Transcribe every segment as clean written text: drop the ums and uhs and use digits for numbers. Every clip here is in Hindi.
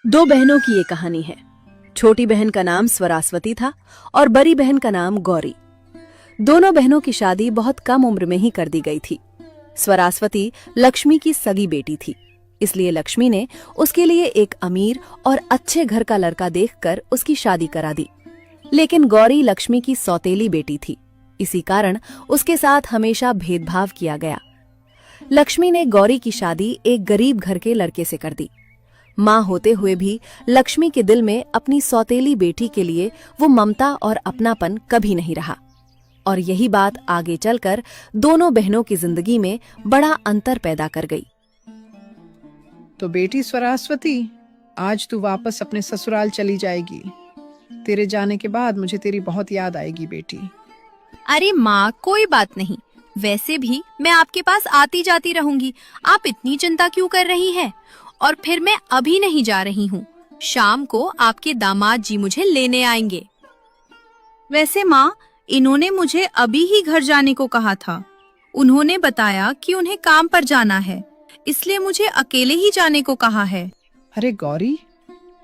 दो बहनों की ये कहानी है। छोटी बहन का नाम स्वरास्वती था और बड़ी बहन का नाम गौरी। दोनों बहनों की शादी बहुत कम उम्र में ही कर दी गई थी। स्वरास्वती लक्ष्मी की सगी बेटी थी, इसलिए लक्ष्मी ने उसके लिए एक अमीर और अच्छे घर का लड़का देखकर उसकी शादी करा दी। लेकिन गौरी लक्ष्मी की सौतेली बेटी थी, इसी कारण उसके साथ हमेशा भेदभाव किया गया। लक्ष्मी ने गौरी की शादी एक गरीब घर के लड़के से कर दी। मां होते हुए भी लक्ष्मी के दिल में अपनी सौतेली बेटी के लिए वो ममता और अपनापन कभी नहीं रहा, और यही बात आगे चलकर दोनों बहनों की जिंदगी में बड़ा अंतर पैदा कर गई। तो बेटी स्वरास्वती, आज तू वापस अपने ससुराल चली जाएगी। तेरे जाने के बाद मुझे तेरी बहुत याद आएगी बेटी। अरे माँ, कोई बात नहीं। वैसे भी मैं आपके पास आती जाती रहूंगी, आप इतनी चिंता क्यों कर रही हैं? और फिर मैं अभी नहीं जा रही हूँ, शाम को आपके दामाद जी मुझे लेने आएंगे। वैसे माँ, इन्होंने मुझे अभी ही घर जाने को कहा था। उन्होंने बताया कि उन्हें काम पर जाना है, इसलिए मुझे अकेले ही जाने को कहा है। अरे गौरी,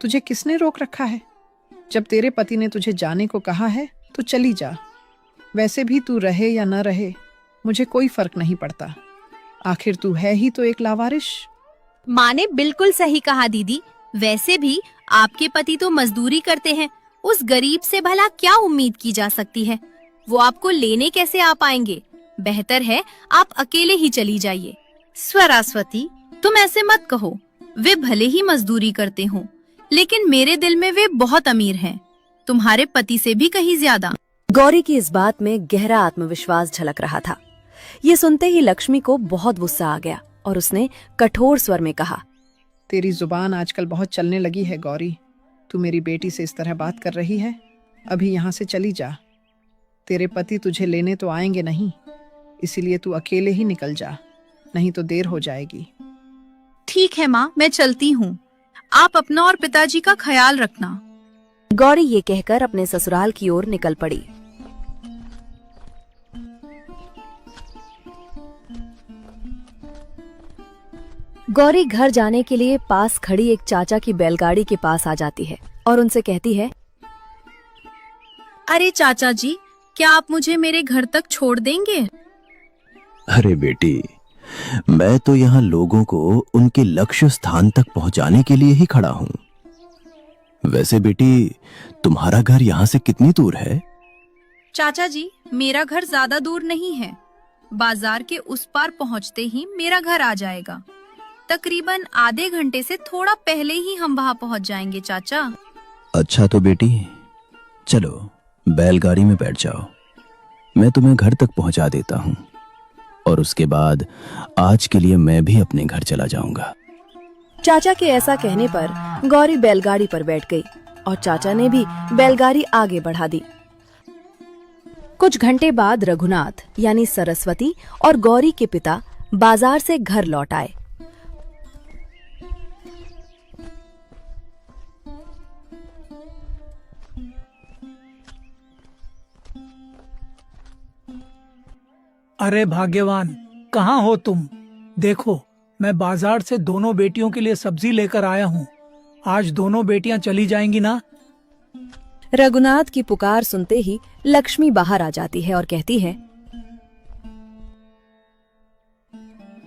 तुझे किसने रोक रखा है? जब तेरे पति ने तुझे जाने को कहा है तो चली जा। वैसे भी तू रहे या न रहे, मुझे कोई फर्क नहीं पड़ता। आखिर तू है ही तो एक लावारिश। माँ ने बिल्कुल सही कहा दीदी। वैसे भी आपके पति तो मजदूरी करते हैं, उस गरीब से भला क्या उम्मीद की जा सकती है? वो आपको लेने कैसे आ पाएंगे? बेहतर है आप अकेले ही चली जाइए। स्वरास्वती, तुम ऐसे मत कहो। वे भले ही मजदूरी करते हों, लेकिन मेरे दिल में वे बहुत अमीर हैं, तुम्हारे पति से भी कहीं ज्यादा। गौरी की इस बात में गहरा आत्मविश्वास झलक रहा था। ये सुनते ही लक्ष्मी को बहुत गुस्सा आ गया और उसने कठोर स्वर में कहा, तेरी जुबान आजकल बहुत चलने लगी है गौरी। तू मेरी बेटी से इस तरह बात कर रही है? अभी यहाँ से चली जा। तेरे पति तुझे लेने तो आएंगे नहीं, इसीलिए तू अकेले ही निकल जा, नहीं तो देर हो जाएगी। ठीक है माँ, मैं चलती हूँ। आप अपना और पिताजी का ख्याल रखना। गौरी ये कहकर अपने ससुराल की ओर निकल पड़ी। गौरी घर जाने के लिए पास खड़ी एक चाचा की बैलगाड़ी के पास आ जाती है और उनसे कहती है, अरे चाचा जी, क्या आप मुझे मेरे घर तक छोड़ देंगे? अरे बेटी, मैं तो यहाँ लोगों को उनके लक्ष्य स्थान तक पहुंचाने के लिए ही खड़ा हूँ। वैसे बेटी, तुम्हारा घर यहाँ से कितनी दूर है? चाचा जी, मेरा घर ज्यादा दूर नहीं है। बाजार के उस पार पहुँचते ही मेरा घर आ जाएगा। तकरीबन आधे घंटे से थोड़ा पहले ही हम वहाँ पहुँच जाएंगे चाचा। अच्छा तो बेटी, चलो बैलगाड़ी में बैठ जाओ, मैं तुम्हें घर तक पहुंचा देता हूँ, और उसके बाद आज के लिए मैं भी अपने घर चला जाऊंगा। चाचा के ऐसा कहने पर गौरी बैलगाड़ी पर बैठ गई और चाचा ने भी बैलगाड़ी आगे बढ़ा दी। कुछ घंटे बाद रघुनाथ यानी सरस्वती और गौरी के पिता बाजार से घर लौट आए। अरे भाग्यवान, कहाँ हो तुम? देखो, मैं बाजार से दोनों बेटियों के लिए सब्जी लेकर आया हूँ। आज दोनों बेटियां चली जाएंगी ना? रघुनाथ की पुकार सुनते ही लक्ष्मी बाहर आ जाती है और कहती है,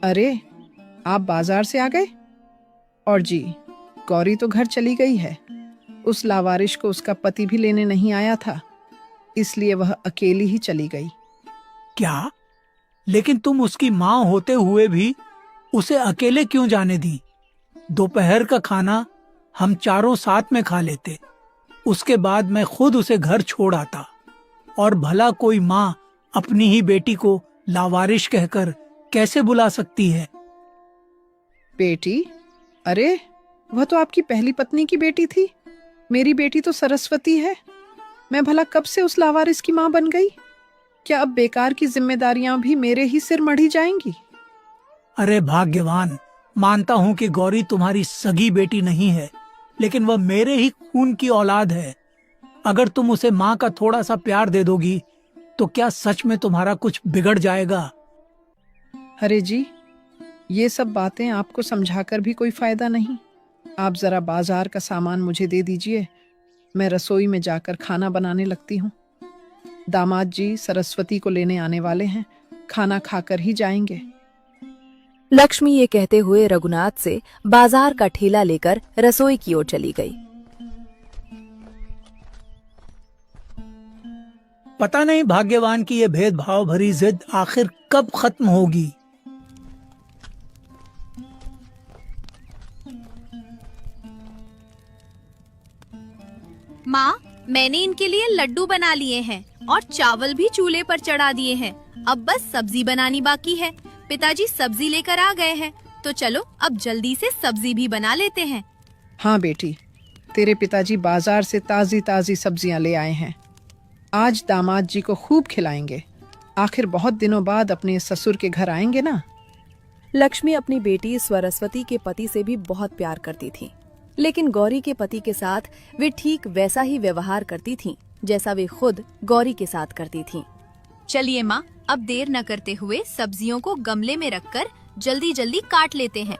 अरे, आप बाजार से आ गए? और जी, गौरी तो घर चली गई है। उस लावारिश को उसका पति भी लेने नहीं आया था, इसलिए वह अकेली ही चली गई। क्या? लेकिन तुम उसकी माँ होते हुए भी उसे अकेले क्यों जाने दी? दोपहर का खाना हम चारों साथ में खा लेते, उसके बाद मैं खुद उसे घर छोड़ आता। और भला कोई माँ अपनी ही बेटी को लावारिश कहकर कैसे बुला सकती है? बेटी? अरे, वह तो आपकी पहली पत्नी की बेटी थी। मेरी बेटी तो सरस्वती है। मैं भला कब से उस लावारिस की माँ बन गई? क्या अब बेकार की जिम्मेदारियां भी मेरे ही सिर मढ़ी जाएंगी? अरे भाग्यवान, मानता हूँ कि गौरी तुम्हारी सगी बेटी नहीं है, लेकिन वह मेरे ही खून की औलाद है। अगर तुम उसे माँ का थोड़ा सा प्यार दे दोगी तो क्या सच में तुम्हारा कुछ बिगड़ जाएगा? अरे जी, ये सब बातें आपको समझाकर भी कोई फायदा नहीं। आप जरा बाजार का सामान मुझे दे दीजिए, मैं रसोई में जाकर खाना बनाने लगती हूँ। दामाद जी सरस्वती को लेने आने वाले हैं, खाना खाकर ही जाएंगे। लक्ष्मी ये कहते हुए रघुनाथ से बाजार का ठेला लेकर रसोई की ओर चली गई। पता नहीं भाग्यवान की ये भेदभाव भरी जिद आखिर कब खत्म होगी। माँ, मैंने इनके लिए लड्डू बना लिए हैं और चावल भी चूल्हे पर चढ़ा दिए हैं। अब बस सब्जी बनानी बाकी है। पिताजी सब्जी लेकर आ गए हैं, तो चलो अब जल्दी से सब्जी भी बना लेते हैं। हाँ बेटी, तेरे पिताजी बाजार से ताजी ताजी सब्जियां ले आए हैं। आज दामाद जी को खूब खिलाएंगे। आखिर बहुत दिनों बाद अपने ससुर के घर आएंगे ना। लक्ष्मी अपनी बेटी सरस्वती के पति से भी बहुत प्यार करती थी, लेकिन गौरी के पति के साथ वे ठीक वैसा ही व्यवहार करती थीं, जैसा वे खुद गौरी के साथ करती थीं। चलिए माँ, अब देर न करते हुए सब्जियों को गमले में रखकर जल्दी जल्दी काट लेते हैं।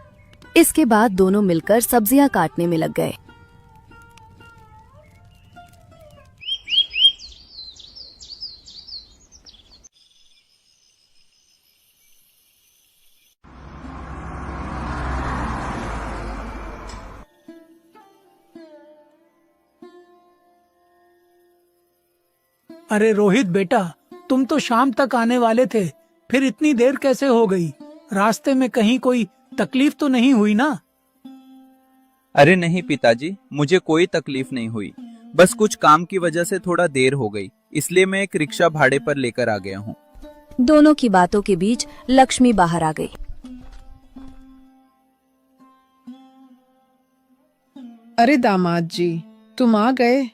इसके बाद दोनों मिलकर सब्जियां काटने में लग गए। अरे रोहित बेटा, तुम तो शाम तक आने वाले थे, फिर इतनी देर कैसे हो गई? रास्ते में कहीं कोई तकलीफ तो नहीं हुई ना? अरे नहीं पिताजी, मुझे कोई तकलीफ नहीं हुई। बस कुछ काम की वजह से थोड़ा देर हो गई, इसलिए मैं एक रिक्शा भाड़े पर लेकर आ गया हूँ। दोनों की बातों के बीच लक्ष्मी बाहर आ गई। अरे दामाद जी, तुम आ गए,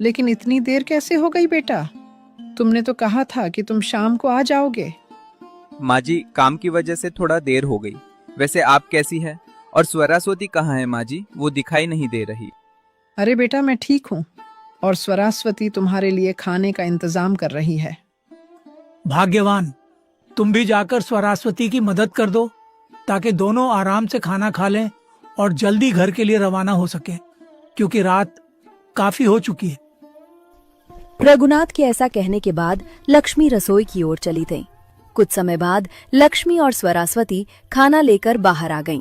लेकिन इतनी देर कैसे हो गई बेटा? तुमने तो कहा था कि तुम शाम को आ जाओगे। माँ जी, काम की वजह से थोड़ा देर हो गई। वैसे आप कैसी है? और स्वरास्वती कहाँ है माँ जी? वो दिखाई नहीं दे रही। अरे बेटा, मैं ठीक हूँ और स्वरास्वती तुम्हारे लिए खाने का इंतजाम कर रही है। भाग्यवान, तुम भी जाकर स्वरास्वती की मदद कर दो, ताकि दोनों आराम से खाना खा लें और जल्दी घर के लिए रवाना हो सके, क्योंकि रात काफी हो चुकी है। रघुनाथ के ऐसा कहने के बाद लक्ष्मी रसोई की ओर चली गईं। कुछ समय बाद लक्ष्मी और स्वरास्वती खाना लेकर बाहर आ गईं।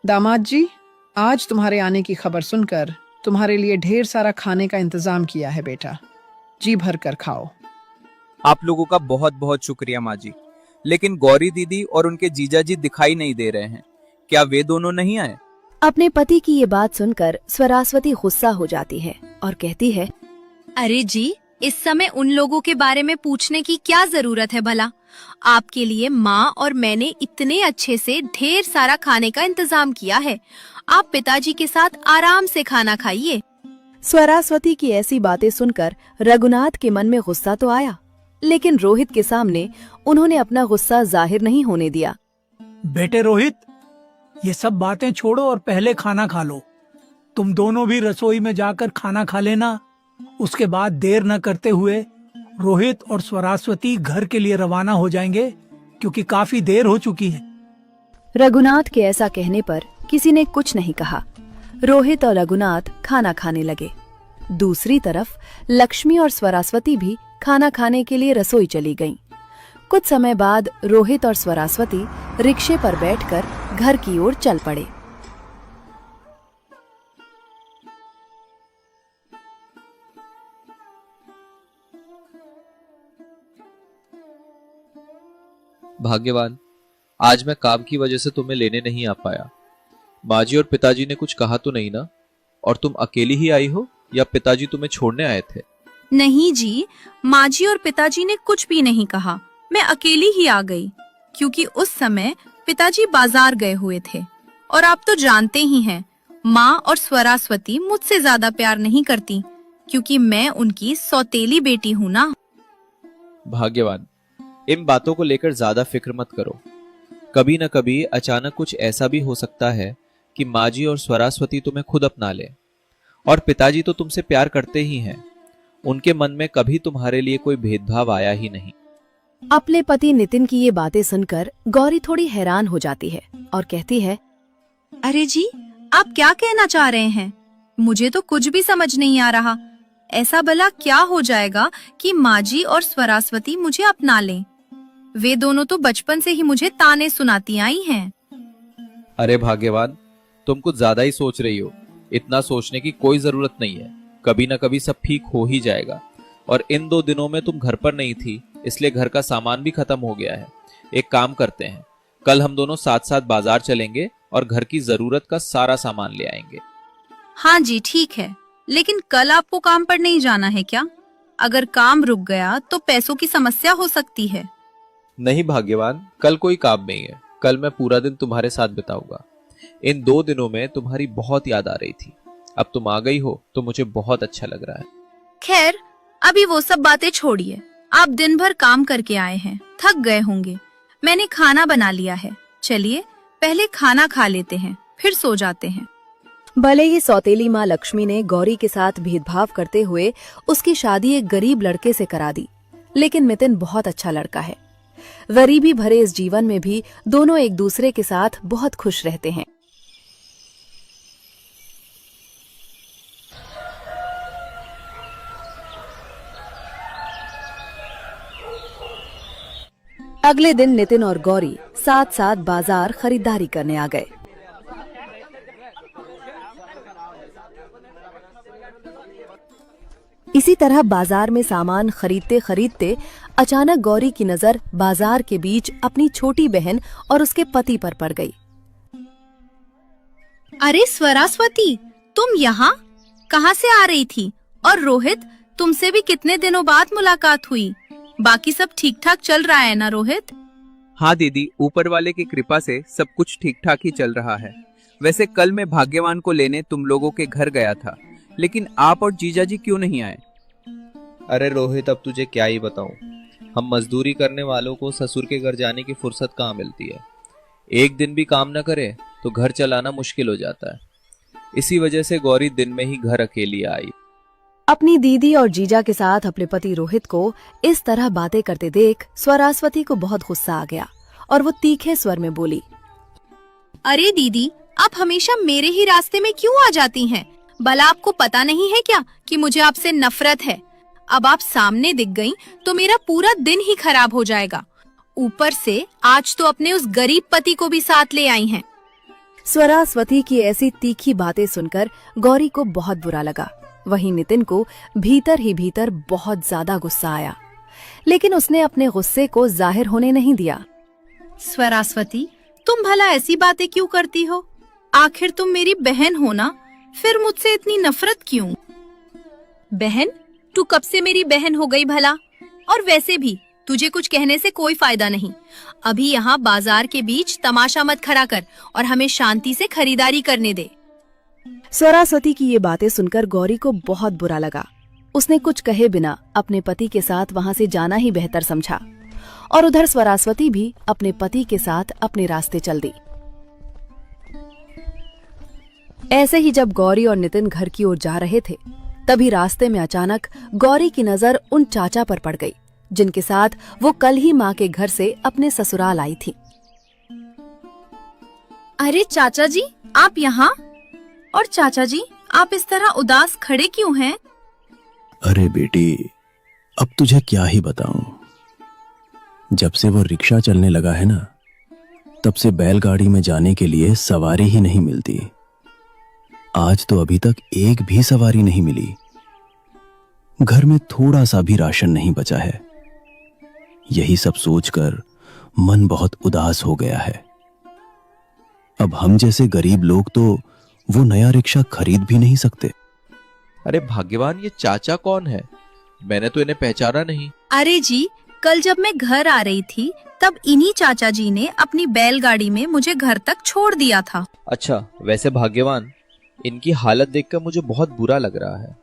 दामाद जी, आज तुम्हारे आने की खबर सुनकर तुम्हारे लिए ढेर सारा खाने का इंतजाम किया है बेटा, जी भर कर खाओ। आप लोगों का बहुत बहुत शुक्रिया माँ जी। लेकिन गौरी दीदी और उनके जीजा जी दिखाई नहीं दे रहे हैं। क्या वे दोनों नहीं आए? अपने पति की ये बात सुनकर स्वरास्वती गुस्सा हो जाती है और कहती है, अरे जी, इस समय उन लोगों के बारे में पूछने की क्या जरूरत है भला? आपके लिए माँ और मैंने इतने अच्छे से ढेर सारा खाने का इंतजाम किया है। आप पिताजी के साथ आराम से खाना खाइए। स्वरास्वती की ऐसी बातें सुनकर रघुनाथ के मन में गुस्सा तो आया, लेकिन रोहित के सामने उन्होंने अपना गुस्सा जाहिर नहीं होने दिया। बेटे रोहित, ये सब बातें छोड़ो और पहले खाना खा लो। तुम दोनों भी रसोई में जाकर खाना खा लेना। उसके बाद देर न करते हुए रोहित और स्वरास्वती घर के लिए रवाना हो जाएंगे, क्योंकि काफी देर हो चुकी है। रघुनाथ के ऐसा कहने पर किसी ने कुछ नहीं कहा। रोहित और रघुनाथ खाना खाने लगे। दूसरी तरफ लक्ष्मी और स्वरास्वती भी खाना खाने के लिए रसोई चली गईं। कुछ समय बाद रोहित और स्वरास्वती रिक्शे पर बैठकर घर की ओर चल पड़े। भाग्यवान, आज मैं काम की वजह से तुम्हें लेने नहीं आ पाया। माँ जी और पिताजी ने कुछ कहा तो नहीं ना? और तुम अकेली ही आई हो या पिताजी तुम्हें छोड़ने आए थे? नहीं जी, माँ जी और पिताजी ने कुछ भी नहीं कहा। मैं अकेली ही आ गई, क्योंकि उस समय पिताजी बाजार गए हुए थे। और आप तो जानते ही हैं, माँ और स्वरास्वती मुझसे ज्यादा प्यार नहीं करती, क्योंकि मैं उनकी सौतेली बेटी हूँ ना। भाग्यवान, इन बातों को लेकर ज्यादा फिक्र मत करो। कभी न कभी अचानक कुछ ऐसा भी हो सकता है कि माँ जी और स्वरास्वती तुम्हें खुद अपना ले। और पिताजी तो तुमसे प्यार करते ही हैं। उनके मन में कभी तुम्हारे लिए कोई भेदभाव आया ही नहीं। अपने पति नितिन की ये बातें सुनकर गौरी थोड़ी हैरान हो जाती है और कहती है, अरे जी, आप क्या कहना चाह रहे हैं? मुझे तो कुछ भी समझ नहीं आ रहा। ऐसा भला क्या हो जाएगा कि माजी और स्वरास्वती मुझे अपना लें? वे दोनों तो बचपन से ही मुझे ताने सुनाती आई हैं। अरे भाग्यवान, तुम कुछ ज्यादा ही सोच रही हो। इतना सोचने की कोई जरूरत नहीं है। कभी ना कभी सब ठीक हो ही जाएगा। और इन 2 दिनों में तुम घर पर नहीं थी, इसलिए घर का सामान भी खत्म हो गया है। एक काम करते हैं, कल हम दोनों साथ साथ बाजार चलेंगे और घर की जरूरत का सारा सामान ले आएंगे। हाँ जी, ठीक है, लेकिन कल आपको काम पर नहीं जाना है क्या? अगर काम रुक गया तो पैसों की समस्या हो सकती है। नहीं भाग्यवान, कल कोई काम नहीं है। कल मैं पूरा दिन तुम्हारे साथ बिताऊंगा। इन 2 दिनों में तुम्हारी बहुत याद आ रही थी। अब तुम आ गई हो तो मुझे बहुत अच्छा लग रहा है। खैर, अभी वो सब बातें छोड़िए। आप दिन भर काम करके आए हैं, थक गए होंगे। मैंने खाना बना लिया है। चलिए पहले खाना खा लेते हैं, फिर सो जाते हैं। भले ही सौतेली माँ लक्ष्मी ने गौरी के साथ भेदभाव करते हुए उसकी शादी एक गरीब लड़के से करा दी, लेकिन नितिन बहुत अच्छा लड़का है। गरीबी भरे इस जीवन में भी दोनों एक दूसरे के साथ बहुत खुश रहते हैं। अगले दिन नितिन और गौरी साथ साथ बाजार खरीदारी करने आ गए। इसी तरह बाजार में सामान खरीदते खरीदते अचानक गौरी की नजर बाजार के बीच अपनी छोटी बहन और उसके पति पर पड़ गई। अरे स्वरास्वती, तुम यहाँ कहाँ से आ रही थी? और रोहित, तुमसे भी कितने दिनों बाद मुलाकात हुई। बाकी सब ठीक ठाक चल रहा है ना रोहित? हाँ दीदी, ऊपर वाले की कृपा से सब कुछ ठीक ठाक ही चल रहा है। वैसे कल मैं भाग्यवान को लेने तुम लोगों के घर गया था, लेकिन आप और जीजा जी क्यों नहीं आए? अरे रोहित, अब तुझे क्या ही बताऊं। हम मजदूरी करने वालों को ससुर के घर जाने की फुर्सत कहाँ मिलती है। एक दिन भी काम न करे तो घर चलाना मुश्किल हो जाता है। इसी वजह से गौरी दिन में ही घर अकेली आई। अपनी दीदी और जीजा के साथ अपने पति रोहित को इस तरह बातें करते देख स्वरास्वती को बहुत गुस्सा आ गया और वो तीखे स्वर में बोली, अरे दीदी, आप हमेशा मेरे ही रास्ते में क्यों आ जाती हैं? भला आपको पता नहीं है क्या कि मुझे आपसे नफरत है? अब आप सामने दिख गईं तो मेरा पूरा दिन ही खराब हो जाएगा। ऊपर से आज तो अपने उस गरीब पति को भी साथ ले आई हैं। स्वरास्वती की ऐसी तीखी बातें सुनकर गौरी को बहुत बुरा लगा। वहीं नितिन को भीतर ही भीतर बहुत ज्यादा गुस्सा आया, लेकिन उसने अपने गुस्से को जाहिर होने नहीं दिया। स्वरास्वती, तुम भला ऐसी बातें क्यों करती हो? आखिर तुम मेरी बहन हो ना, फिर मुझसे इतनी नफरत क्यों? बहन? तू कब से मेरी बहन हो गई भला? और वैसे भी तुझे कुछ कहने से कोई फायदा नहीं। अभी यहाँ बाजार के बीच तमाशा मत खड़ा कर और हमें शांति से खरीदारी करने दे। स्वरास्वती की ये बातें सुनकर गौरी को बहुत बुरा लगा। उसने कुछ कहे बिना अपने पति के साथ वहां से जाना ही बेहतर समझा और उधर स्वरास्वती भी अपने पति के साथ अपने रास्ते चल दी। ऐसे ही जब गौरी और नितिन घर की ओर जा रहे थे, तभी रास्ते में अचानक गौरी की नजर उन चाचा पर पड़ गई जिनके साथ वो कल ही माँ के घर से अपने ससुराल आई थी। अरे चाचा जी, आप यहाँ? और चाचा जी, आप इस तरह उदास खड़े क्यों हैं? अरे बेटी, अब तुझे क्या ही बताऊं। जब से वो रिक्शा चलने लगा है ना, तब से बैलगाड़ी में जाने के लिए सवारी ही नहीं मिलती। आज तो अभी तक एक भी सवारी नहीं मिली। घर में थोड़ा सा भी राशन नहीं बचा है। यही सब सोचकर मन बहुत उदास हो गया है। अब हम जैसे गरीब लोग तो वो नया रिक्शा खरीद भी नहीं सकते। अरे भाग्यवान, ये चाचा कौन है? मैंने तो इन्हें पहचाना नहीं। अरे जी, कल जब मैं घर आ रही थी तब इन्हीं चाचा जी ने अपनी बैलगाड़ी में मुझे घर तक छोड़ दिया था। अच्छा, वैसे भाग्यवान, इनकी हालत देखकर मुझे बहुत बुरा लग रहा है।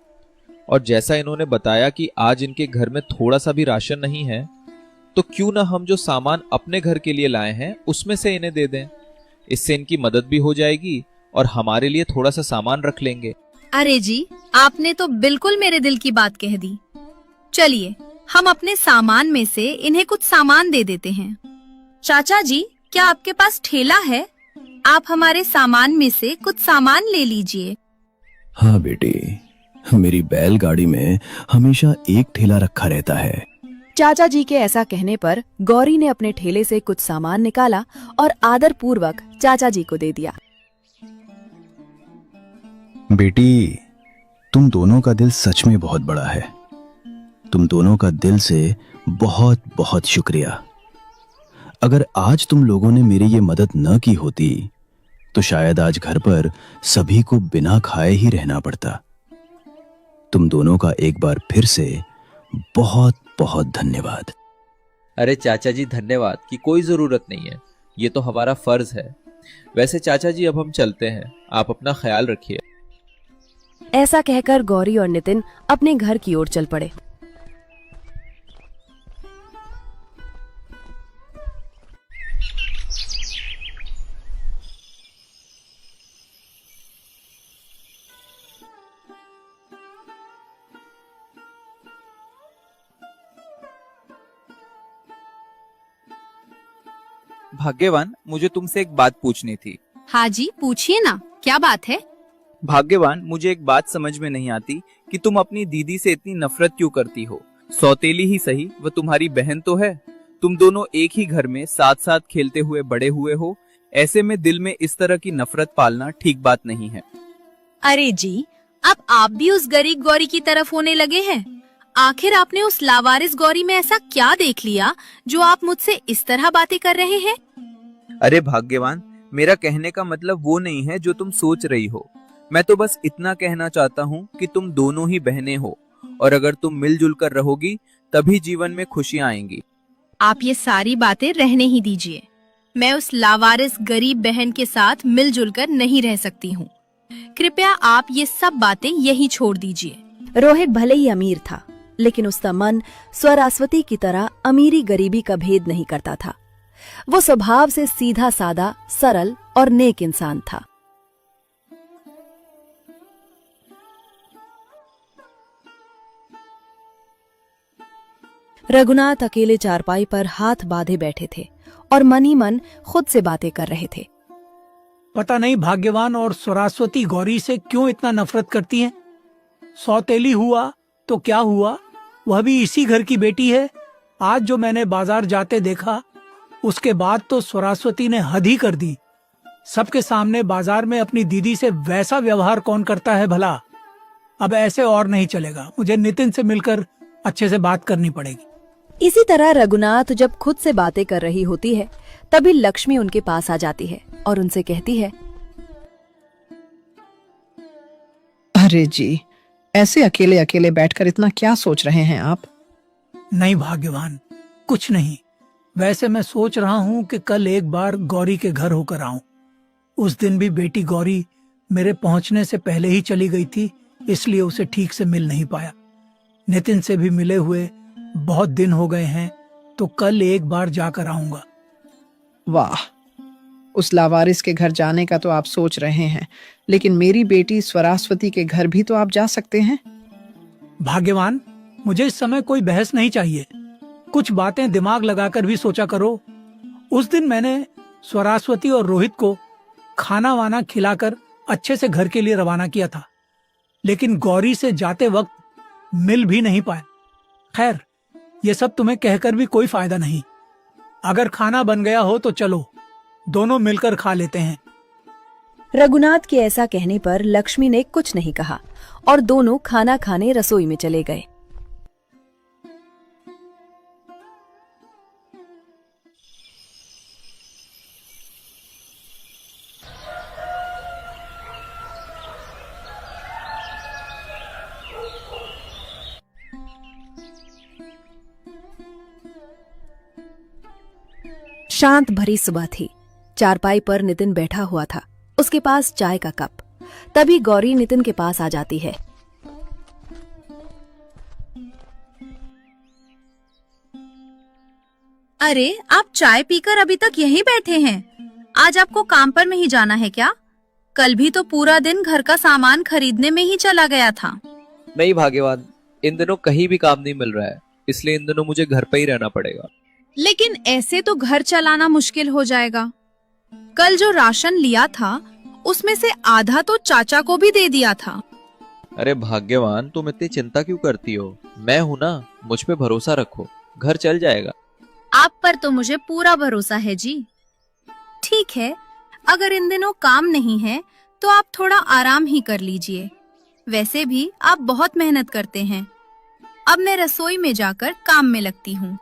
और जैसा इन्होंने बताया कि आज इनके घर में थोड़ा सा भी राशन नहीं है, तो क्यों ना हम जो सामान अपने घर के लिए लाए हैं उसमें से इन्हें दे दें। इससे इनकी मदद भी हो जाएगी और हमारे लिए थोड़ा सा सामान रख लेंगे। अरे जी, आपने तो बिल्कुल मेरे दिल की बात कह दी। चलिए, हम अपने सामान में से इन्हें कुछ सामान दे देते हैं। चाचा जी, क्या आपके पास ठेला है? आप हमारे सामान में से कुछ सामान ले लीजिए। हाँ बेटी, मेरी बैलगाड़ी में हमेशा एक ठेला रखा रहता है। चाचा जी के ऐसा कहने पर गौरी ने अपने ठेले से कुछ सामान निकाला और आदर पूर्वक चाचा जी को दे दिया। बेटी, तुम दोनों का दिल सच में बहुत बड़ा है। तुम दोनों का दिल से बहुत बहुत शुक्रिया। अगर आज तुम लोगों ने मेरी ये मदद न की होती तो शायद आज घर पर सभी को बिना खाए ही रहना पड़ता। तुम दोनों का एक बार फिर से बहुत बहुत धन्यवाद। अरे चाचा जी धन्यवाद की कोई जरूरत नहीं है, ये तो हमारा फर्ज है। वैसे चाचा जी अब हम चलते हैं, आप अपना ख्याल रखिए। ऐसा कहकर गौरी और नितिन अपने घर की ओर चल पड़े। भाग्यवान, मुझे तुमसे एक बात पूछनी थी। हाँ जी, पूछिए ना, क्या बात है? भाग्यवान, मुझे एक बात समझ में नहीं आती कि तुम अपनी दीदी से इतनी नफरत क्यों करती हो। सौतेली ही सही, वह तुम्हारी बहन तो है। तुम दोनों एक ही घर में साथ साथ खेलते हुए बड़े हुए हो। ऐसे में दिल में इस तरह की नफरत पालना ठीक बात नहीं है। अरे जी, अब आप भी उस गरीब गौरी की तरफ होने लगे हैं। आखिर आपने उस लावारिस गौरी में ऐसा क्या देख लिया जो आप मुझसे इस तरह बातें कर रहे हैं? अरे भाग्यवान, मेरा कहने का मतलब वो नहीं है जो तुम सोच रही हो। मैं तो बस इतना कहना चाहता हूँ कि तुम दोनों ही बहनें हो और अगर तुम मिलजुल कर रहोगी तभी जीवन में खुशियाँ आएंगी। आप ये सारी बातें रहने ही दीजिए। मैं उस लावारिस गरीब बहन के साथ मिलजुल कर नहीं रह सकती हूँ। कृपया आप ये सब बातें यही छोड़ दीजिए। रोहित भले ही अमीर था, लेकिन उसका मन स्वरास्वती की तरह अमीरी गरीबी का भेद नहीं करता था। वो स्वभाव से सीधा सादा, सरल और नेक इंसान था। रघुनाथ अकेले चारपाई पर हाथ बांधे बैठे थे और मन ही मन खुद से बातें कर रहे थे। पता नहीं भाग्यवान और स्वरास्वती गौरी से क्यों इतना नफरत करती हैं। सौतेली हुआ तो क्या हुआ, वह भी इसी घर की बेटी है। आज जो मैंने बाजार जाते देखा उसके बाद तो स्वरास्वती ने हद ही कर दी। सबके सामने बाजार में अपनी दीदी से वैसा व्यवहार कौन करता है भला। अब ऐसे और नहीं चलेगा, मुझे नितिन से मिलकर अच्छे से बात करनी पड़ेगी। इसी तरह रघुनाथ जब खुद से बातें कर रही होती है तभी लक्ष्मी उनके पास आ जाती है और उनसे कहती है, अरे जी, ऐसे अकेले अकेले बैठकर इतना क्या सोच रहे हैं आप? नहीं भाग्यवान, कुछ नहीं। वैसे मैं सोच रहा हूँ कि कल एक बार गौरी के घर होकर आऊं। उस दिन भी बेटी गौरी मेरे पहुंचने से पहले ही चली गई थी, इसलिए उसे ठीक से मिल नहीं पाया। नितिन से भी मिले हुए बहुत दिन हो गए हैं, तो कल एक बार जाकर आऊंगा। वाह, उस लावारिस के घर जाने का तो आप सोच रहे हैं, लेकिन मेरी बेटी स्वरास्वती के घर भी तो आप जा सकते हैं। भाग्यवान, मुझे इस समय कोई बहस नहीं चाहिए। कुछ बातें दिमाग लगाकर भी सोचा करो। उस दिन मैंने स्वरास्वती और रोहित को खाना वाना खिलाकर अच्छे से घर के लिए रवाना किया था, लेकिन गौरी से जाते वक्त मिल भी नहीं पाया। खैर, ये सब तुम्हें कहकर भी कोई फायदा नहीं। अगर खाना बन गया हो तो चलो दोनों मिलकर खा लेते हैं। रघुनाथ के ऐसा कहने पर लक्ष्मी ने कुछ नहीं कहा और दोनों खाना खाने रसोई में चले गए। शांत भरी सुबह थी। चारपाई पर नितिन बैठा हुआ था, उसके पास चाय का कप। तभी गौरी नितिन के पास आ जाती है। अरे, आप चाय पीकर अभी तक यहीं बैठे हैं? आज आपको काम पर नहीं जाना है क्या? कल भी तो पूरा दिन घर का सामान खरीदने में ही चला गया था। नहीं भाग्यवान, इन दिनों कहीं भी काम नहीं मिल रहा है, इसलिए इन दिनों मुझे घर पे ही रहना पड़ेगा। लेकिन ऐसे तो घर चलाना मुश्किल हो जाएगा। कल जो राशन लिया था उसमें से आधा तो चाचा को भी दे दिया था। अरे भाग्यवान, तुम इतनी चिंता क्यों करती हो? मैं हूं ना, मुझ पे भरोसा रखो, घर चल जाएगा। आप पर तो मुझे पूरा भरोसा है जी। ठीक है, अगर इन दिनों काम नहीं है तो आप थोड़ा आराम ही कर लीजिए। वैसे भी आप बहुत मेहनत करते हैं। अब मैं रसोई में जाकर काम में लगती हूँ।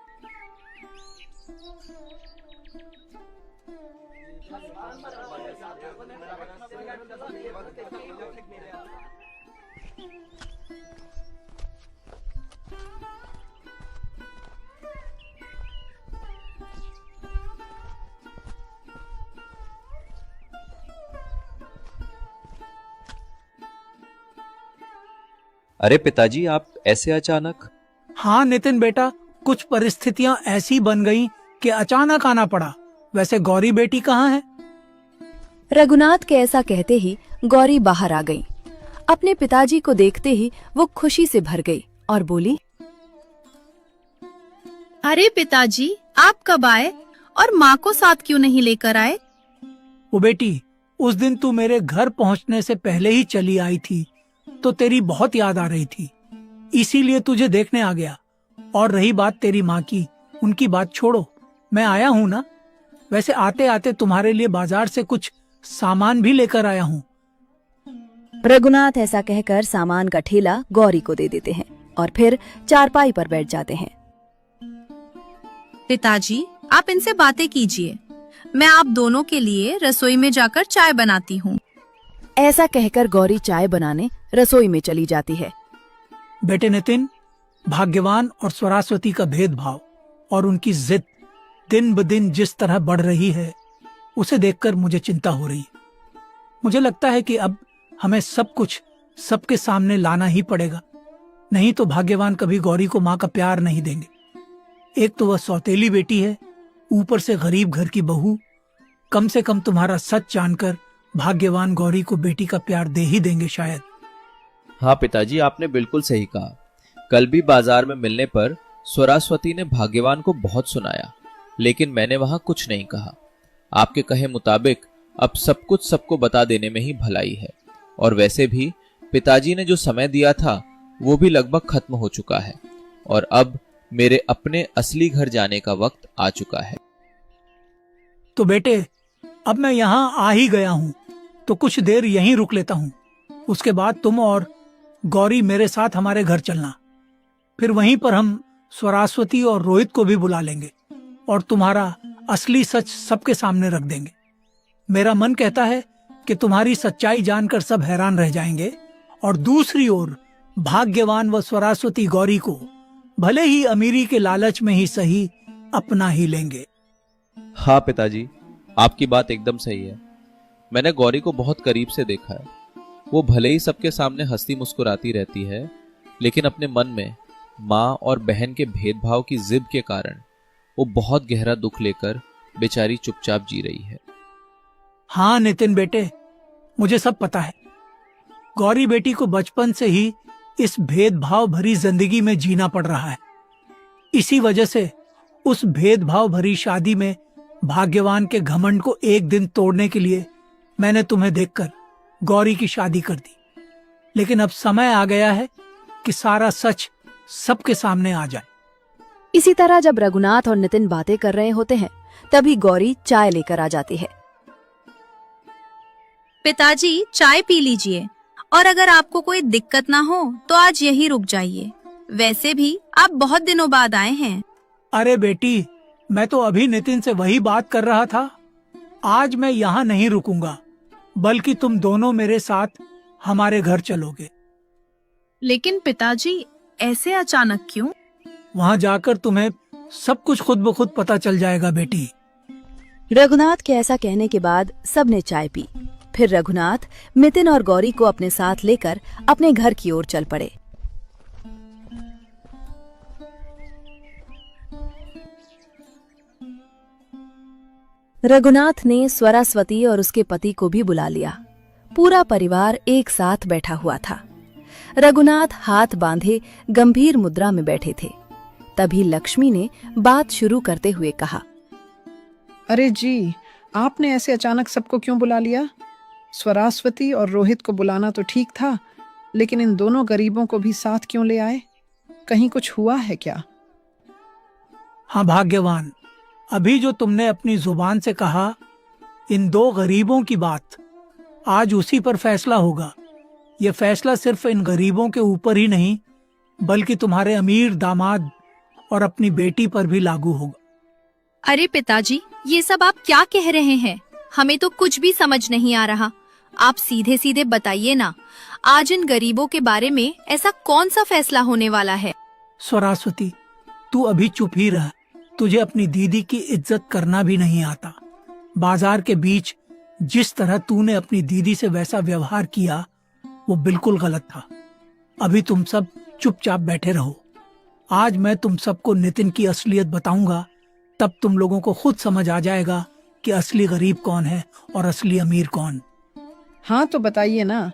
अरे पिताजी, आप ऐसे अचानक? हाँ नितिन बेटा, कुछ परिस्थितियां ऐसी बन गई कि अचानक आना पड़ा। वैसे गौरी बेटी कहाँ है? रघुनाथ के ऐसा कहते ही गौरी बाहर आ गई। अपने पिताजी को देखते ही वो खुशी से भर गई और बोली, अरे पिताजी, आप कब आए और माँ को साथ क्यों नहीं लेकर आए? वो बेटी, उस दिन तू मेरे घर पहुंचने से पहले ही चली आई थी तो तेरी बहुत याद आ रही थी, इसीलिए तुझे देखने आ गया। और रही बात तेरी माँ की, उनकी बात छोड़ो, मैं आया हूँ ना। वैसे आते आते तुम्हारे लिए बाजार से कुछ सामान भी लेकर आया हूँ। रघुनाथ ऐसा कहकर सामान का ठेला गौरी को दे देते हैं और फिर चारपाई पर बैठ जाते हैं। पिताजी, आप इनसे बातें कीजिए, मैं आप दोनों के लिए रसोई में जाकर चाय बनाती हूँ। ऐसा कहकर गौरी चाय बनाने रसोई में चली जाती है। बेटे नितिन, भाग्यवान और स्वरास्वती का भेदभाव और उनकी जिद दिन ब दिन जिस तरह बढ़ रही है, उसे देखकर मुझे चिंता हो रही है। मुझे लगता है कि अब हमें सब कुछ सबके सामने लाना ही पड़ेगा, नहीं तो भाग्यवान कभी गौरी को माँ का प्यार नहीं देंगे। एक तो वह सौतेली बेटी है, ऊपर से गरीब घर की बहू। कम से कम तुम्हारा सच जानकर भाग्यवान गौरी को बेटी का प्यार दे ही देंगे शायद। हाँ पिताजी, आपने बिल्कुल सही कहा। कल भी बाजार में मिलने पर स्वरास्वती ने भाग्यवान को बहुत सुनाया, लेकिन मैंने वहां कुछ नहीं कहा। आपके कहे मुताबिक अब सब कुछ सबको बता देने में ही भलाई है। और वैसे भी पिताजी ने जो समय दिया था वो भी लगभग खत्म हो चुका है और अब मेरे अपने असली घर जाने का वक्त आ चुका है। तो बेटे, अब मैं यहाँ आ ही गया हूँ तो कुछ देर यहीं रुक लेता हूँ। उसके बाद तुम और गौरी मेरे साथ हमारे घर चलना। फिर वहीं पर हम स्वरास्वती और रोहित को भी बुला लेंगे और तुम्हारा असली सच सबके सामने रख देंगे। मेरा मन कहता है कि तुम्हारी सच्चाई जानकर सब हैरान रह जाएंगे और दूसरी ओर भाग्यवान व स्वरास्वती गौरी को भले ही अमीरी के लालच में ही सही अपना ही लेंगे। हाँ पिताजी, आपकी बात एकदम सही है। मैंने गौरी को बहुत करीब से देखा है। वो भले ही सबके सामने हंसती मुस्कुराती रहती है, लेकिन अपने मन में माँ और बहन के भेदभाव की जिद के कारण वो बहुत गहरा दुख लेकर बेचारी चुपचाप जी रही है। हाँ नितिन बेटे, मुझे सब पता है। गौरी बेटी को बचपन से ही इस भेदभाव भरी जिंदगी में जीना पड़ रहा है। इसी वजह से उस भेदभाव भरी शादी में भाग्यवान के घमंड को एक दिन तोड़ने के लिए मैंने तुम्हें देखकर गौरी की शादी कर दी। लेकिन अब समय आ गया है कि सारा सच सबके सामने आ जाए। इसी तरह जब रघुनाथ और नितिन बातें कर रहे होते हैं, तभी गौरी चाय लेकर आ जाती है। पिताजी, चाय पी लीजिए और अगर आपको कोई दिक्कत ना हो तो आज यहीं रुक जाइए। वैसे भी आप बहुत दिनों बाद आए हैं। अरे बेटी, मैं तो अभी नितिन से वही बात कर रहा था। आज मैं यहाँ नहीं रुकूंगा, बल्कि तुम दोनों मेरे साथ हमारे घर चलोगे। लेकिन पिताजी, ऐसे अचानक क्यों? वहाँ जाकर तुम्हें सब कुछ खुद ब खुद पता चल जाएगा बेटी। रघुनाथ के ऐसा कहने के बाद सबने चाय पी। फिर रघुनाथ नितिन और गौरी को अपने साथ लेकर अपने घर की ओर चल पड़े। रघुनाथ ने स्वरास्वती और उसके पति को भी बुला लिया। पूरा परिवार एक साथ बैठा हुआ था। रघुनाथ हाथ बांधे गंभीर मुद्रा में बैठे थे। तभी लक्ष्मी ने बात शुरू करते हुए कहा, अरे जी, आपने ऐसे अचानक सबको क्यों बुला लिया? स्वरास्वती और रोहित को बुलाना तो ठीक था, लेकिन इन दोनों गरीबों को भी साथ क्यों ले आए? कहीं कुछ हुआ है क्या? हाँ भाग्यवान, अभी जो तुमने अपनी जुबान से कहा, इन दो गरीबों की बात, आज उसी पर फैसला होगा। यह फैसला सिर्फ इन गरीबों के ऊपर ही नहीं, बल्कि तुम्हारे अमीर दामाद और अपनी बेटी पर भी लागू होगा। अरे पिताजी, ये सब आप क्या कह रहे हैं? हमें तो कुछ भी समझ नहीं आ रहा। आप सीधे सीधे बताइए ना, आज इन गरीबों के बारे में ऐसा कौन सा फैसला होने वाला है? स्वरास्वती, तू अभी चुप ही रह। तुझे अपनी दीदी की इज्जत करना भी नहीं आता। बाजार के बीच जिस तरह तूने अपनी दीदी से वैसा व्यवहार किया, वो बिल्कुल गलत था। अभी तुम सब चुपचाप बैठे रहो। आज मैं तुम सबको नितिन की असलियत बताऊंगा, तब तुम लोगों को खुद समझ आ जाएगा कि असली गरीब कौन है और असली अमीर कौन। हाँ तो बताइए ना,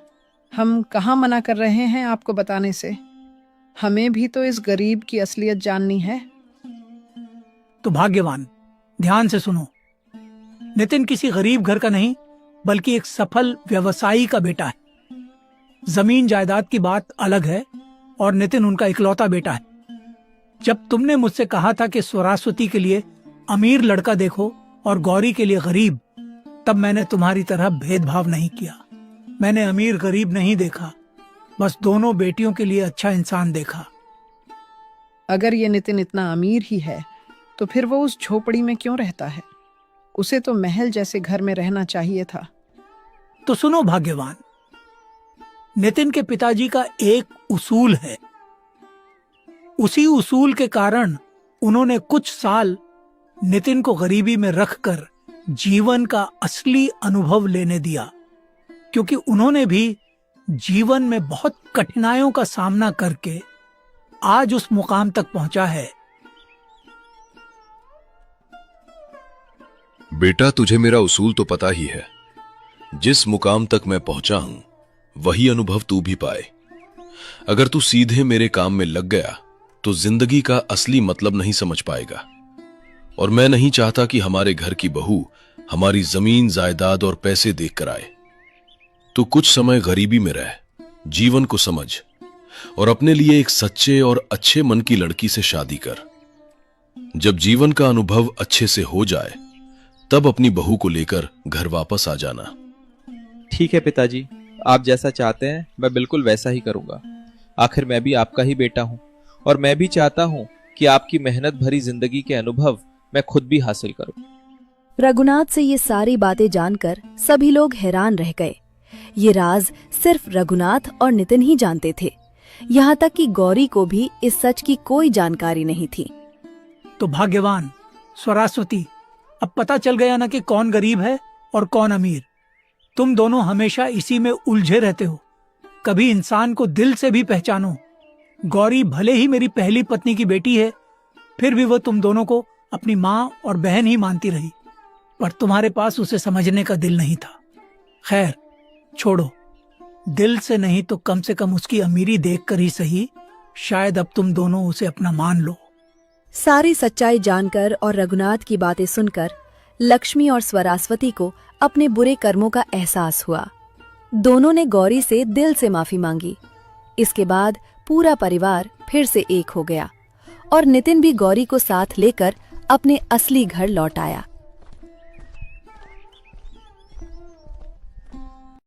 हम कहाँ मना कर रहे हैं आपको बताने से? हमें भी तो इस गरीब की असलियत जाननी है। तो भाग्यवान, ध्यान से सुनो। नितिन किसी गरीब घर का नहीं, बल्कि एक सफल व्यवसायी का बेटा है। जमीन जायदाद की बात अलग है और नितिन उनका इकलौता बेटा है। जब तुमने मुझसे कहा था कि स्वरास्वती के लिए अमीर लड़का देखो और गौरी के लिए गरीब, तब मैंने तुम्हारी तरह भेदभाव नहीं किया। मैंने अमीर गरीब नहीं देखा, बस दोनों बेटियों के लिए अच्छा इंसान देखा। अगर ये नितिन इतना अमीर ही है, तो फिर वो उस झोपड़ी में क्यों रहता है? उसे तो महल जैसे घर में रहना चाहिए था। तो सुनो भाग्यवान, नितिन के पिताजी का एक उसूल है। उसी उसूल के कारण उन्होंने कुछ साल नितिन को गरीबी में रखकर जीवन का असली अनुभव लेने दिया, क्योंकि उन्होंने भी जीवन में बहुत कठिनाइयों का सामना करके आज उस मुकाम तक पहुंचा है। बेटा, तुझे मेरा उसूल तो पता ही है। जिस मुकाम तक मैं पहुंचा हूं, वही अनुभव तू भी पाए। अगर तू सीधे मेरे काम में लग गया तो जिंदगी का असली मतलब नहीं समझ पाएगा। और मैं नहीं चाहता कि हमारे घर की बहू हमारी जमीन जायदाद और पैसे देख कर आए। तू कुछ समय गरीबी में रह, जीवन को समझ और अपने लिए एक सच्चे और अच्छे मन की लड़की से शादी कर। जब जीवन का अनुभव अच्छे से हो जाए, तब अपनी बहू को लेकर घर वापस आ जाना। ठीक है पिताजी, आप जैसा चाहते हैं मैं बिल्कुल वैसा ही करूंगा। आखिर मैं भी आपका ही बेटा हूं और मैं भी चाहता हूं कि आपकी मेहनत भरी जिंदगी के अनुभव मैं खुद भी हासिल करूं। रघुनाथ से ये सारी बातें जानकर सभी लोग हैरान रह गए। ये राज सिर्फ रघुनाथ और नितिन ही जानते थे। यहाँ तक कि गौरी को भी इस सच की कोई जानकारी नहीं थी। तो भाग्यवान स्वरास्वती, अब पता चल गया ना कि कौन गरीब है और कौन अमीर। तुम दोनों हमेशा इसी में उलझे रहते हो। कभी इंसान को दिल से भी पहचानो। गौरी भले ही मेरी पहली पत्नी की बेटी है, फिर भी वो तुम दोनों को अपनी माँ और बहन ही मानती रही, पर तुम्हारे पास उसे समझने का दिल नहीं था। खैर छोड़ो, दिल से नहीं तो कम से कम उसकी अमीरी देखकर ही सही, शायद अब तुम दोनों उसे अपना मान लो। सारी सच्चाई जानकर और रघुनाथ की बातें सुनकर लक्ष्मी और स्वरास्वती को अपने बुरे कर्मों का एहसास हुआ। दोनों ने गौरी से दिल से माफी मांगी। इसके बाद पूरा परिवार फिर से एक हो गया और नितिन भी गौरी को साथ लेकर अपने असली घर लौट आया।